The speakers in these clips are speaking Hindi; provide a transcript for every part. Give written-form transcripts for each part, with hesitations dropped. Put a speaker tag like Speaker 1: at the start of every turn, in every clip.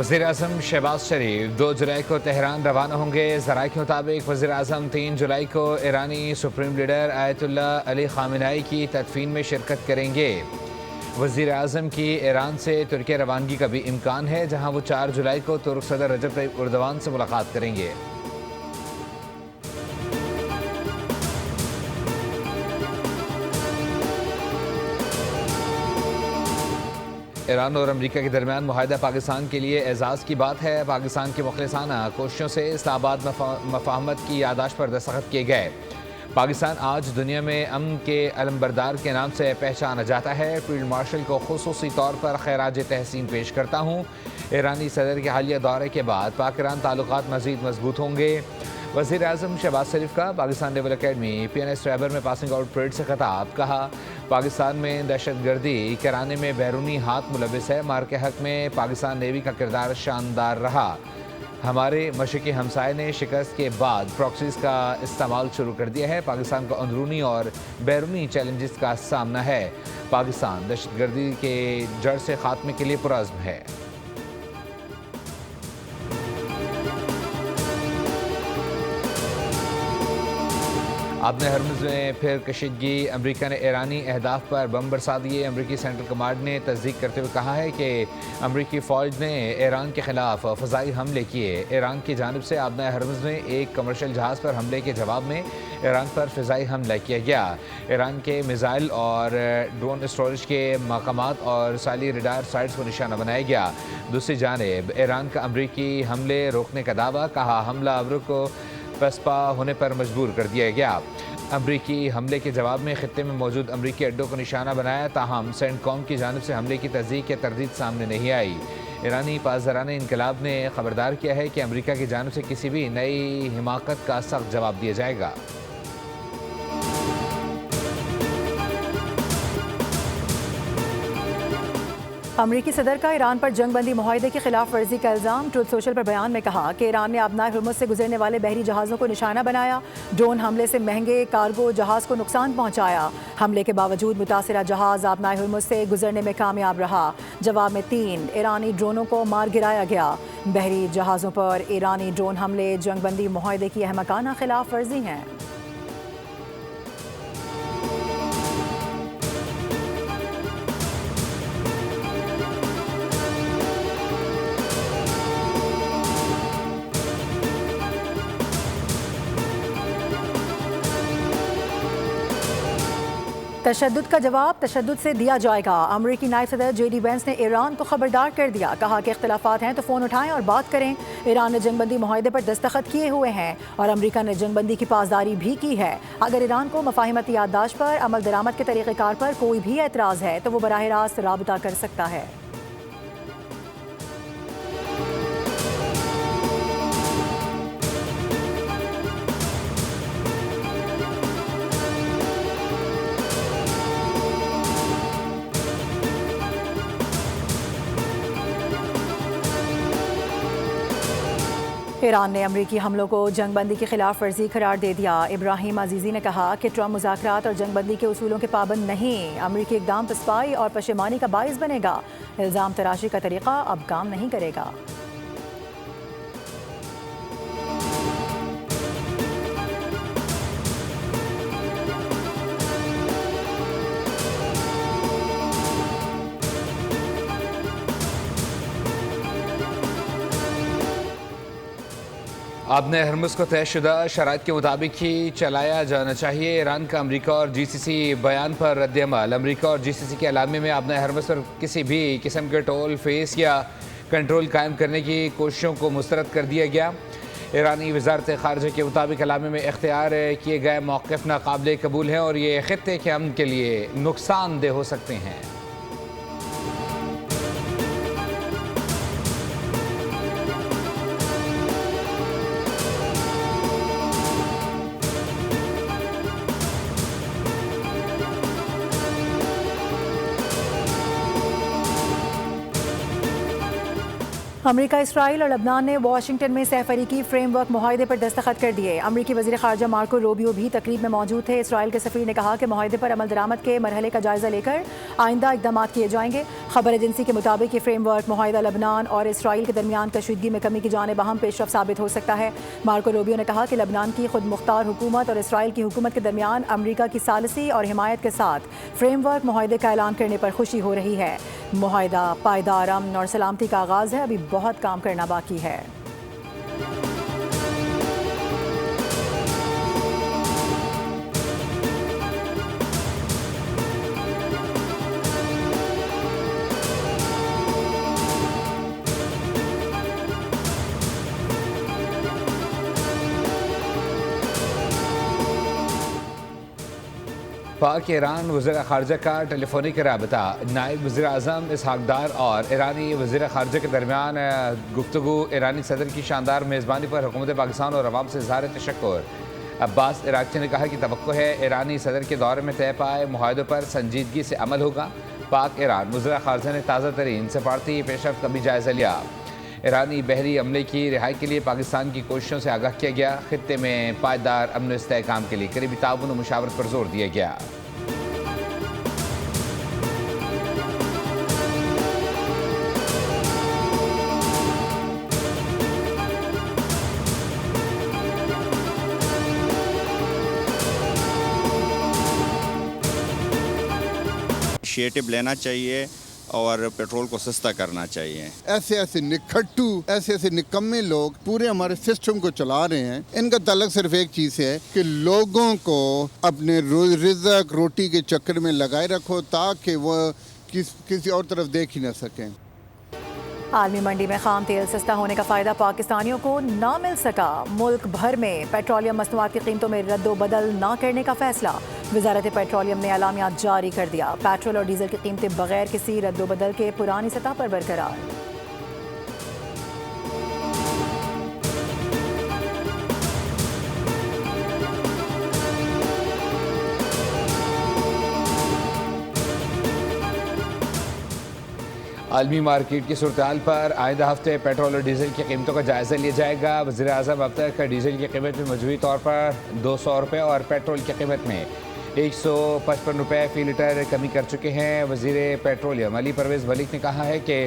Speaker 1: वज़ीर-ए-आज़म शहबाज शरीफ 2 जुलाई को तेहरान रवाना होंगे। ज़राए के मुताबिक वज़ीर-ए-आज़म 3 जुलाई को ईरानी supreme leader Ayatollah Ali Khamenei की तदफीन में शिरकत करेंगे। वज़ीर-ए-आज़म की ईरान से तुर्की रवानगी का भी इम्कान है, जहाँ वो 4 जुलाई को तुर्क सदर रजब तय्यिब एर्दोग़ान से मुलाकात करेंगे। ईरान और अमरीका के दरमियान मुआहदा पाकिस्तान के लिए एजाज़ की बात है। पाकिस्तान की मुखलिसाना कोशिशों से इस्लामाबाद मफाहमत की यादाश्त पर दस्तखत किए गए। पाकिस्तान आज दुनिया में अमन के अलमबरदार के नाम से पहचाना जाता है। फील्ड मार्शल को खुसूसी तौर पर खैराज तहसीन पेश करता हूँ। ईरानी सदर के हालिया दौरे के बाद पाक ईरान ताल्लुकात मज़ीद मजबूत होंगे। वज़ीर-ए-आज़म शहबाज शरीफ का पाकिस्तान नेवल अकेडमी PNS ट्रैबर में पासिंग आउट परेड से खिताब। कहा, पाकिस्तान में दहशतगर्दी कराने में बैरूनी हाथ मुलविस है। मार के हक में पाकिस्तान नेवी का किरदार शानदार रहा। हमारे मशरक़ी हमसाये ने शिकस्त के बाद प्रॉक्सीज़ का इस्तेमाल शुरू कर दिया है। पाकिस्तान को अंदरूनी और बैरूनी चैलेंजेस का सामना है। पाकिस्तान दहशतगर्दी के जड़ से खात्मे के लिए पुरअज़्म है। अपने हरमुज़ में फिर कशीदगी। अमरीका ने ईरानी अहदाफ पर बम बरसा दिए। अमरीकी सेंट्रल कमांड ने तस्दीक करते हुए कहा है कि अमरीकी फ़ौज ने ईरान के खिलाफ फ़ज़ाई हमले किए। ईरान की जानिब से अपने हरमुज़ में एक कमर्शियल जहाज़ पर हमले के जवाब में ईरान पर फ़ज़ाई हमला किया गया। ईरान के मिज़ाइल और ड्रोन स्टोरेज के मकामात और साली रडार साइट्स को निशाना बनाया गया। दूसरी जानिब ईरान का अमरीकी हमले रोकने का दावा। कहा, हमला अमर को पसपा होने पर मजबूर कर दिया गया। अमरीकी हमले के जवाब में खित्ते में मौजूद अमरीकी अड्डों को निशाना बनाया। ताहम सेंटकॉम की जानिब से हमले की तस्दीक या तरदीद सामने नहीं आई। ईरानी पासदाराने इनकलाब ने खबरदार किया है कि अमरीका की जानिब से किसी भी नई हिमाकत का सख्त जवाब दिया जाएगा।
Speaker 2: अमरीकी सदर का ईरान पर जंगबंदी मुआहदे की खिलाफ वर्जी का इल्ज़ाम। ट्रुथ सोशल पर बयान में कहा कि ईरान ने अपनाए हुर्मुज़ से गुजरने वाले बहरी जहाज़ों को निशाना बनाया। ड्रोन हमले से महंगे कार्गो जहाज़ को नुकसान पहुंचाया। हमले के बावजूद मुतासिरा जहाज़ अपनाए हुर्मुज़ से गुजरने में कामयाब रहा। जवाब में 3 ईरानी ड्रोनों को मार गिराया गया। बहरी जहाज़ों पर ईरानी ड्रोन हमले जंगबंदी मुआहदे की अहमकाना खिलाफ वर्जी हैं। तशद्दुद का जवाब तशद्दुद से दिया जाएगा। अमरीकी नायब सदर JD वेंस ने ईरान को खबरदार कर दिया। कहा कि इख्तिलाफात हैं तो फ़ोन उठाएं और बात करें। ईरान ने जंगबंदी मुआहदे पर दस्तखत किए हुए हैं और अमरीका ने जंगबंदी की पासदारी भी की है। अगर ईरान को मफाहिमती याददाश्त पर अमल दरामद के तरीक़ेकार पर कोई भी एतराज़ है तो वो बराह रास्त राबता कर सकता है। ईरान ने अमरीकी हमलों को जंगबंदी की खिलाफ वर्जी करार दे दिया। इब्राहिम अजीज़ी ने कहा कि ट्रंप मुज़ाकरात और जंगबंदी के उसूलों के पाबंद नहीं। अमरीकी इक़दाम पसपाई और पशेमानी का बाइस बनेगा। इल्ज़ाम तराशी का तरीक़ा अब काम नहीं करेगा।
Speaker 1: अपने हरमुज़ को तयशुदा शराइत के मुताबिक ही चलाया जाना चाहिए। ईरान का अमरीका और GCC बयान पर रद्द-ए-अमल। अमरीका और GCC के अलामे में अपने हरमुज़ पर किसी भी किस्म के टोल फेस या कंट्रोल कायम करने की कोशिशों को मुस्तरद कर दिया गया। ईरानी वज़ारत ख़ारिजा के मुताबिक अलामे में इख्तियार किए गए मौक़िफ़ नाक़ाबिले कबूल हैं और ये ख़ित्ते के अमन के लिए नुकसानदेह हो सकते हैं।
Speaker 2: अमेरिका, इसराइल और लबनान ने वाशिंगटन में सहफरीकी फ्रेमवर्क मुआहदे पर दस्तखत कर दिए। अमेरिकी वज़ीर ख़ारजा मार्को रूबियो भी तकरीब में मौजूद थे। इसराइल के सफ़ीर ने कहा कि मुआहदे पर अमल दरामद के मरहले का जायज़ा लेकर आइंदा इक़दाम किए जाएंगे। खबर एजेंसी के मुताबिक ये फ्रेमवर्क मुआहदा लबनान और इसराइल के दरमियान कशीदगी में कमी की जानिब अहम पेशरफ़्त साबित हो सकता है। मार्को रूबियो ने कहा कि लबनान की खुद मुख्तार हुकूमत और इसराइल की हुकूमत के दरमियान अमेरिका की सालसी और हिमायत के साथ फ्रेमवर्क मुआहदे का ऐलान करने पर खुशी हो रही है। मुआहदा पायदार अमन और सलामती का आगाज़ है, अभी बहुत काम करना बाकी है।
Speaker 1: पाक ईरान वज़ीर ख़ारजा का टेलीफोनिक रबता, नायब वज़ीर आज़म इसहाक डार और ईरानी वज़ीर ख़ारजा के दरमियान गुफ्तगू। ईरानी सदर की शानदार मेज़बानी पर हुकूमत पाकिस्तान और अवाम से इज़हार तशक्कुर। अब्बास इराक़ची ने कहा कि तवक्को है ईरानी सदर के दौरे में तय पाए मुआहदों पर संजीदगी से अमल होगा। पाक ईरान वज़ीर ख़ारजा ने ताज़ा तरीन सफारती पेशरफ्त का भी जायज़ा लिया। ईरानी बहरी अमले की रिहाई के लिए पाकिस्तान की कोशिशों से आगाह किया गया। खित्ते में पायदार अमन इस्तेहकाम के लिए करीबी ताउन और मुशावरत पर जोर दिया गया।
Speaker 3: इनिशिएटिव लेना चाहिए और पेट्रोल को सस्ता करना चाहिए।
Speaker 4: ऐसे ऐसे निखट्टू, ऐसे ऐसे निकम्मे लोग पूरे हमारे सिस्टम को चला रहे हैं। इनका ताल्लुक सिर्फ एक चीज़ से है कि लोगों को अपने रिज़्क़ रोटी के चक्कर में लगाए रखो ताकि वो किसी और तरफ देख ही ना सकें।
Speaker 2: आलमी मंडी में खाम तेल सस्ता होने का फ़ायदा पाकिस्तानियों को ना मिल सका। मुल्क भर में पेट्रोलियम मसनूआत की कीमतों में रद्दोबदल ना करने का फैसला। वजारत पेट्रोलियम ने अलामियात जारी कर दिया। पेट्रोल और डीजल की कीमतें बगैर किसी रद्दोबदल के पुरानी सतह पर बरकरार।
Speaker 1: आलमी मार्केट की सूरत पर आइंदा हफ्ते पेट्रोल और डीजल की कीमतों का जायज़ा लिया जाएगा। वज़ीर आज़म अब तक डीजल की कीमत में मजमूई तौर पर 200 रुपये और पेट्रोल की कीमत में 155 रुपये फ़ी लीटर कमी कर चुके हैं। वज़ीर पेट्रोलियम अली परवेज़ मलिक ने कहा है कि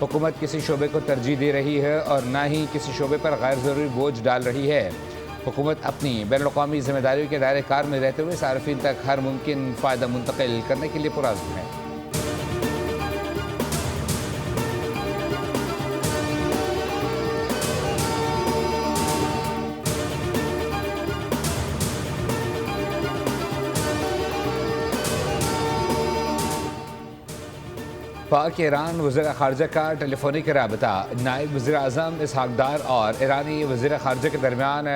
Speaker 1: हुकूमत किसी शोबे को तरजीह दे रही है और ना ही किसी शोबे पर गैर ज़रूरी बोझ डाल रही है। हुकूमत अपनी बैनुल-अक़वामी ज़िम्मेदारियों के दायरे कार में रहते हुए सार्फिन तक हर मुमकिन फ़ायदा मुंतकिल करने के लिए पुरअज़्म है। पाक ईरान वज़ीर ख़ारजा का टेलीफोनिक रबता, नायब वज़ीर आज़म इसहाक डार और ईरानी वज़ीर ख़ारजा के दरमियान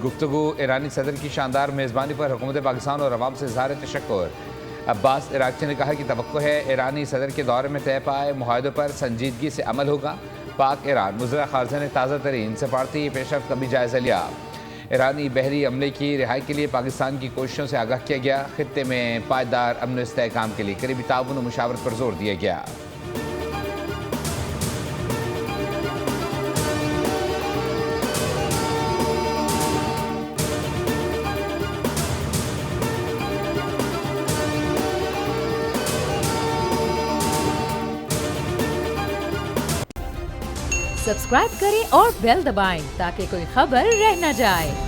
Speaker 1: गुफ्तगू। ईरानी सदर की शानदार मेज़बानी पर हुकूमत पाकिस्तान और अवाम से इज़हार तशक्कुर। अब्बास इराक़ची ने कहा कि तवक्को है ईरानी सदर के दौरे में तय पाए मुआहदों पर संजीदगी से अमल होगा। पाक ईरान वज़ीर ख़ारजा ने ताज़ा तरीन सफारती पेशरफ्त का भी जायज़ा लिया। ईरानी बहरी अमले की रिहाई के लिए पाकिस्तान की कोशिशों से आगाह किया गया। खित्ते में पायदार अमन इस्तेहकाम के लिए करीबी ताउन और मुशावरत पर जोर दिया गया।
Speaker 5: सब्सक्राइब करें और बेल दबाएं ताकि कोई खबर रह न जाए।